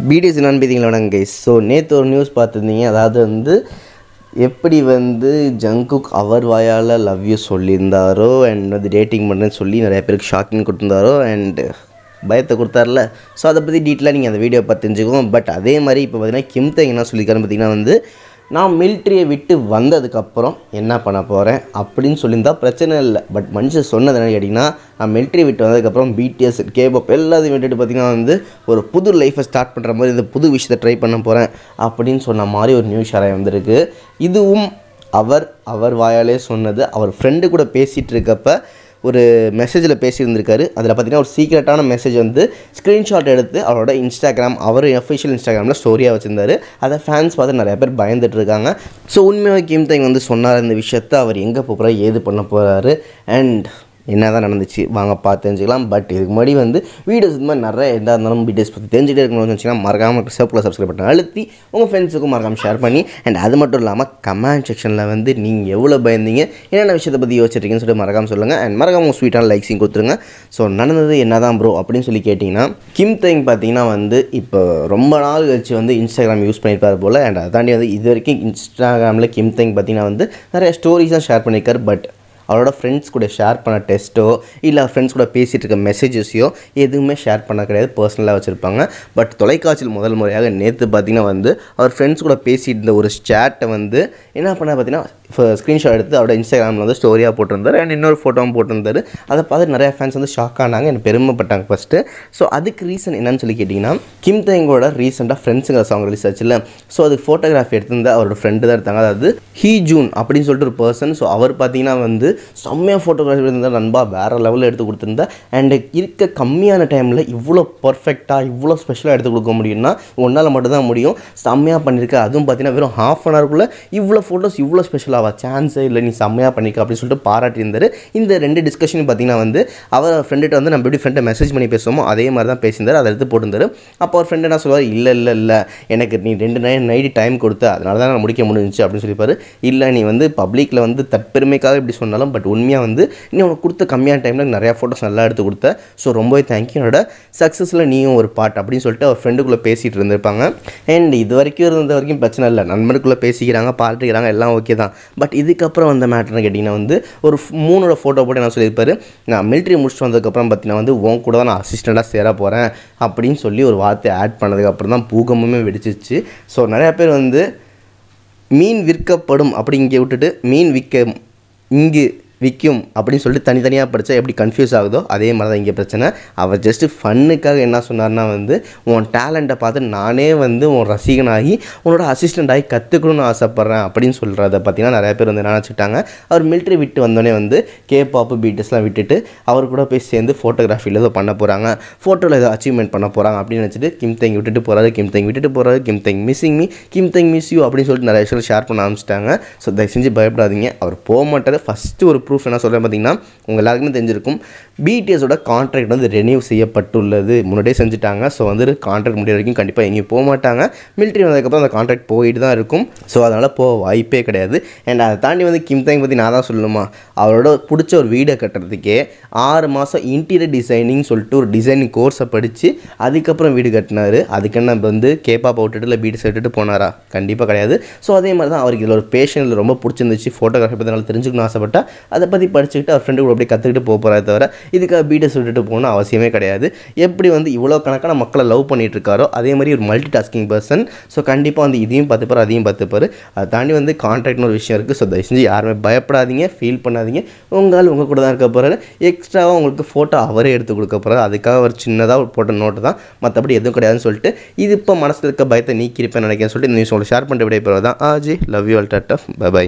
BDS நண்பதிகளை வணங்க guys. So நேற்று ஒரு நியூஸ் பார்த்துருந்தீங்க. அதாவது எப்படி ஜங்குக் அவர் வாயால் லவ் யூ சொல்லியிருந்தாரோ அண்ட் டேட்டிங் பண்ணுறேன்னு சொல்லி நிறைய பேருக்கு ஷாக்கிங் கொடுத்துருந்தாரோ அண்ட் பயத்தை கொடுத்தார்ல. ஸோ அதை பற்றி டீட்டெயிலாக நீங்கள் அந்த வீடியோ பார்த்து தெரிஞ்சுக்கோங்க. பட் அதே மாதிரி இப்போ பார்த்தீங்கன்னா கிம்தேங் என்ன சொல்லியிருக்காருன்னு பார்த்தீங்கன்னா நான் மிலிட்ரியை விட்டு வந்ததுக்கப்புறம் என்ன பண்ண போகிறேன் அப்படின்னு சொல்லியிருந்தா பிரச்சனை இல்லை. பட் மனுஷன் சொன்னது என்ன கேட்டிங்கன்னா, நான் மிலிட்ரி விட்டு வந்ததுக்கப்புறம் பிடிஎஸ் கேபாப் எல்லாத்தையும் விட்டுட்டு பார்த்திங்கன்னா ஒரு புது லைஃப்பை ஸ்டார்ட் பண்ணுற மாதிரி இந்த புது விஷயத்தை ட்ரை பண்ண போகிறேன் அப்படின்னு சொன்ன மாதிரி ஒரு நியூஸ் ஷேர் வந்திருக்கு. இதுவும் அவர் வாயாலே சொன்னது. அவர் ஃப்ரெண்டு கூட பேசிகிட்டு இருக்கப்போ ஒரு மெசேஜில் பேசியிருந்திருக்காரு. அதில் பார்த்திங்கன்னா ஒரு சீக்ரெட்டான மெசேஜ் ஸ்க்ரீன்ஷாட் எடுத்து அவரோட இன்ஸ்டாகிராம், அவர் அஃபிஷியல் இன்ஸ்டாகிராமில் ஸ்டோரியாக வச்சுருந்தார். அதை ஃபேன்ஸ் பார்த்து நிறைய பேர் பயந்துட்டு இருக்காங்க. ஸோ உண்மையாக கிம்தேங் சொன்னார் இந்த விஷயத்தை. அவர் எங்கே போகிறார், ஏது பண்ண போகிறாரு அண்ட் என்ன தான் நடந்துச்சு வாங்க பார்த்து தெரிஞ்சுக்கலாம். பட் இதுக்கு முன்னாடி வீடியோஸ் இந்த மாதிரி நிறைய எதாக இருந்தாலும் பிடிஎஸ் பற்றி தெரிஞ்சுட்டே இருக்கணும்னு வச்சுக்கலாம். மறக்காமல் சப்ஸ்கிரைப் பண்ணி அழுத்தி உங்கள் ஃப்ரெண்ட்ஸுக்கும் மறக்காமல் ஷேர் பண்ணி அண்ட் அது மட்டும் இல்லாமல் கமெண்ட் செக்ஷனில் நீங்கள் எவ்வளோ பயந்தீங்க, என்னென்ன விஷயத்தை பற்றி யோசிச்சிருக்கீங்கன்னு சொல்லிட்டு மறக்காமல் சொல்லுங்கள். அண்ட் மறக்காமல் ஸ்வீட்டான லைக்ஸையும் கொடுத்துருங்க. ஸோ நடந்தது என்ன தான் ப்ரோ அப்படின்னு சொல்லி கேட்டிங்கன்னா, கிம்தேங் பார்த்தீங்கன்னா இப்போ ரொம்ப நாள் கழிச்சு இன்ஸ்டாகிராம் யூஸ் பண்ணியிருப்பார் போல். அண்ட் அதை தாண்டி இது வரைக்கும் இன்ஸ்டாகிராமில் கிம்தேங் பார்த்தீங்கன்னா நிறைய ஸ்டோரிஸ் தான் ஷேர் பண்ணியிருக்காரு. பட் அவரோட ஃப்ரெண்ட்ஸ் கூட ஷேர் பண்ண டெஸ்ட்டோ இல்லை ஃப்ரெண்ட்ஸ் கூட பேசிகிட்டு இருக்க மெசேஜஸையோ எதுவுமே ஷேர் பண்ண கிடையாது, பர்சனலாக வச்சுருப்பாங்க. பட் தொலைக்காட்சியில் முதல் முறையாக நேற்று பார்த்திங்கன்னா அவர் ஃப்ரெண்ட்ஸ் கூட பேசிகிட்டு இருந்த ஒரு சேட்டை என்ன பண்ண பார்த்தீங்கன்னா ஸ்க்ரீன்ஷாட் எடுத்து அவரோட இன்ஸ்டாகிராமில் ஸ்டோரியாக போட்டிருந்தார் அண்ட் இன்னொரு ஃபோட்டோவும் போட்டிருந்தார். அதை பார்த்து நிறையா ஃபேன்ஸ் ஷாக் ஆனாங்க, எனக்கு பெருமைப்பட்டாங்க ஃபஸ்ட்டு. ஸோ அதுக்கு ரீசன் என்னன்னு சொல்லி கேட்டிங்கன்னா, கிம்தேங்கோட ரீசெண்டாக ஃப்ரெண்ட்ஸுங்கிற சாங் ரிலீஸ் ஆச்சுல்ல. ஸோ அதுக்கு ஃபோட்டோகிராஃபி எடுத்திருந்தால் அவரோட ஃப்ரெண்டு தான் எடுத்தாங்க. அதாவது ஹீ ஜூன் அப்படின்னு சொல்லிட்டு ஒரு பர்சன். ஸோ அவர் பார்த்தீங்கன்னா செம்மையாக ஃபோட்டோகிராஃபி எடுத்திருந்தார் நண்பா, வேறு லெவலில் எடுத்து கொடுத்துருந்தா. அண்ட் இருக்க கம்மியான டைமில் இவ்வளோ பர்ஃபெக்டாக இவ்வளோ ஸ்பெஷலாக எடுத்து கொடுக்க முடியும்னா உன்னால் மட்டும்தான் முடியும். செம்மையாக பண்ணியிருக்க. அதுவும் பார்த்தீங்கன்னா வெறும் ½ அன் ஹவருக்குள்ளே இவ்வளோ ஃபோட்டோஸ் இவ்வளோ ஸ்பெஷலாக சான்ஸே இல்லை, நீ செம்மையாக பண்ணிக்க அப்படின்னு சொல்லிட்டு பாராட்டியிருந்தார். இந்த 2 டிஸ்கஷன் பார்த்தீங்கன்னா அவர் ஃப்ரெண்ட்ட நம்ம எப்படி ஃப்ரெண்டை மெசேஜ் பண்ணி பேசுவோமோ அதே மாதிரி தான் பேசியிருந்தார். அதை எடுத்து போட்டிருந்தார். அப்போ அவர் ஃப்ரெண்டு என்ன சொல்லுவார், இல்லை எனக்கு நீ 2 நைட்டு டைம் கொடுத்த, அதனால தான் நான் முடிக்க முடிஞ்சிச்சு அப்படின்னு சொல்லிப்பார். இல்லை நீ பப்ளிக்கில் தற்பெருமைக்காக இப்படி சொன்னாலும் பட் உண்மையாக நீ உனக்கு கொடுத்த கம்மியான டைமில் நிறையா ஃபோட்டோஸ் நல்லா எடுத்து கொடுத்த. ஸோ ரொம்பவே தேங்க்யூ, என்னோட சக்ஸஸில் நீயும் ஒரு பார்ட் அப்படின்னு சொல்லிட்டு அவர் ஃப்ரெண்டுக்குள்ளே பேசிகிட்டு இருந்திருப்பாங்க. அண்ட் இது இருந்த வரைக்கும் பிரச்சனை இல்லை, நண்பருக்குள்ளே பேசிக்கிறாங்க, பாராட்டுக்கிறாங்க, எல்லாம் ஓகே தான். பட் இதுக்கப்புறம் மேட்டர்னு கேட்டிங்கன்னா ஒரு 3 ஃபோட்டோ போட்டு என்ன சொல்லியிருப்பார், நான் மிலிட்ரி முடிச்சுட்டு வந்ததுக்கப்புறம் பார்த்தீங்கன்னா உன் கூட தான் நான் அசிஸ்டண்ட்டாக சேர போகிறேன் அப்படின்னு சொல்லி ஒரு வார்த்தை ஆட் பண்ணதுக்கப்புறம் தான் பூகம்பமே வெடிச்சிச்சு. ஸோ நிறையா பேர் மீன் விற்கப்படும் அப்படி இங்கே விட்டுட்டு மீன் இங்கு விற்கும் அப்படின்னு சொல்லிட்டு தனித்தனியாக படித்தா எப்படி கன்ஃபியூஸ் ஆகுதோ அதே மாதிரி தான் இங்கே பிரச்சனை. அவர் ஜஸ்ட்டு ஃபன்னுக்காக என்ன சொன்னார்னா உன் டேலண்ட்டை பார்த்து நானே உன் ரசிகனாகி உன்னோட அசிஸ்டண்ட்டாகி கற்றுக்கணும்னு ஆசைப்பட்றேன் அப்படின்னு சொல்கிறத பார்த்தீங்கன்னா நிறைய பேர் என்ன நினச்சிட்டாங்க. அவர் மிலிட்ரி விட்டு வந்தோடனே கேபாப்பு பிடிஎஸ்லாம் விட்டுட்டு அவர் கூட போய் சேர்ந்து ஃபோட்டோகிராஃபியில் ஏதோ பண்ண போகிறாங்க, ஃபோட்டோவில் ஏதோ அச்சீவ்மெண்ட் பண்ண போகிறாங்க அப்படின்னு நினச்சிட்டு கிம்தேங் விட்டுட்டு போகிறாரு, கிம்தேங் மிஸ்ஸிங் மீ, கிம்தேங் மிஸ் யூ அப்படின்னு சொல்லிட்டு நிறைய விஷயம் ஷேர் பண்ண ஆரம்பிச்சிட்டாங்க. ஸோ தயவு செஞ்சு பயப்படாதீங்க, அவர் போக மாட்டார். ஃபஸ்ட்டு ஒரு ப்ரூஃப் என்ன சொல்கிறேன் பார்த்தீங்கன்னா, உங்கள் எல்லாருக்குமே தெரிஞ்சிருக்கும், பிடிஎஸோட கான்ட்ராக்ட் ரெனியூ செய்யப்பட்டுள்ளது. முன்னாடியே செஞ்சுட்டாங்க. ஸோ கான்ட்ராக்ட் முடிய வரைக்கும் கண்டிப்பாக எங்கேயும் போக மாட்டாங்க. மிலிட்ரி வந்ததுக்கப்புறம் அந்த கான்ட்ராக்ட் போயிட்டு தான் இருக்கும். ஸோ அதனால் போக வாய்ப்பே கிடையாது. அண்ட் அதை தாண்டி கிம்தேங் பற்றி நான் தான் சொல்லணுமா, அவரோட பிடிச்ச ஒரு வீடை கட்டுறதுக்கே 6 மாதம் இன்டீரியர் டிசைனிங் சொல்லிட்டு ஒரு டிசைனிங் கோர்ஸை படித்து அதுக்கப்புறம் வீடு கட்டினார். அதுக்கு என்ன கேப்பாப்பை விட்டுட்டு இல்லை பிடிஎஸ் விட்டுட்டு போனாரா? கண்டிப்பாக கிடையாது. ஸோ அதே மாதிரி தான் அவருக்கு இதில் ஒரு பேஷன் ரொம்ப பிடிச்சிருந்துச்சு, ஃபோட்டோகிராஃபி பற்றி நல்லா தெரிஞ்சுக்கணும்னு ஆசைப்பட்டா அதை பற்றி படிச்சுக்கிட்டு அவர் ஃப்ரெண்டு கூட அப்படியே கற்றுக்கிட்டு போகிறாரே தவிர இதுக்காக பிடிஎஸ் விட்டுட்டு போகணும் அவசியமே கிடையாது. எப்படி இவ்வளோ கணக்கான மக்களை லவ் பண்ணிட்டு இருக்காரோ அதே மாதிரி ஒரு மல்டி டாஸ்கிங் பர்சன். ஸோ கண்டிப்பாக இதையும் பார்த்துப்பார் அதையும் பார்த்துப்பார். அதை தாண்டி கான்ட்ராக்ட்னு ஒரு விஷயம் இருக்குது. ஸோ தயவு செஞ்சு யாருமே பயப்படாதீங்க, ஃபீல் பண்ணாதீங்க. உங்கள் கூட தான் இருக்க போகிறாரு. எக்ஸ்ட்ராவாக உங்களுக்கு ஃபோட்டோ அவரே எடுத்து கொடுக்க போகிறாரு. அதுக்காக ஒரு சின்னதாக ஒரு போட்ட நோட்டு தான், மற்றபடி எதுவும் கிடையாதுன்னு சொல்லிட்டு இது இப்போ மனசில் இருக்க பயத்தை நீக்கிருப்பேன்னு நினைக்கிறேன்னு சொல்லிட்டு இந்த நியூஸ் உங்களுக்கு ஷேர் பண்ணிட்டு விட போகிறது தான். Aaji love you all, tata, bye by.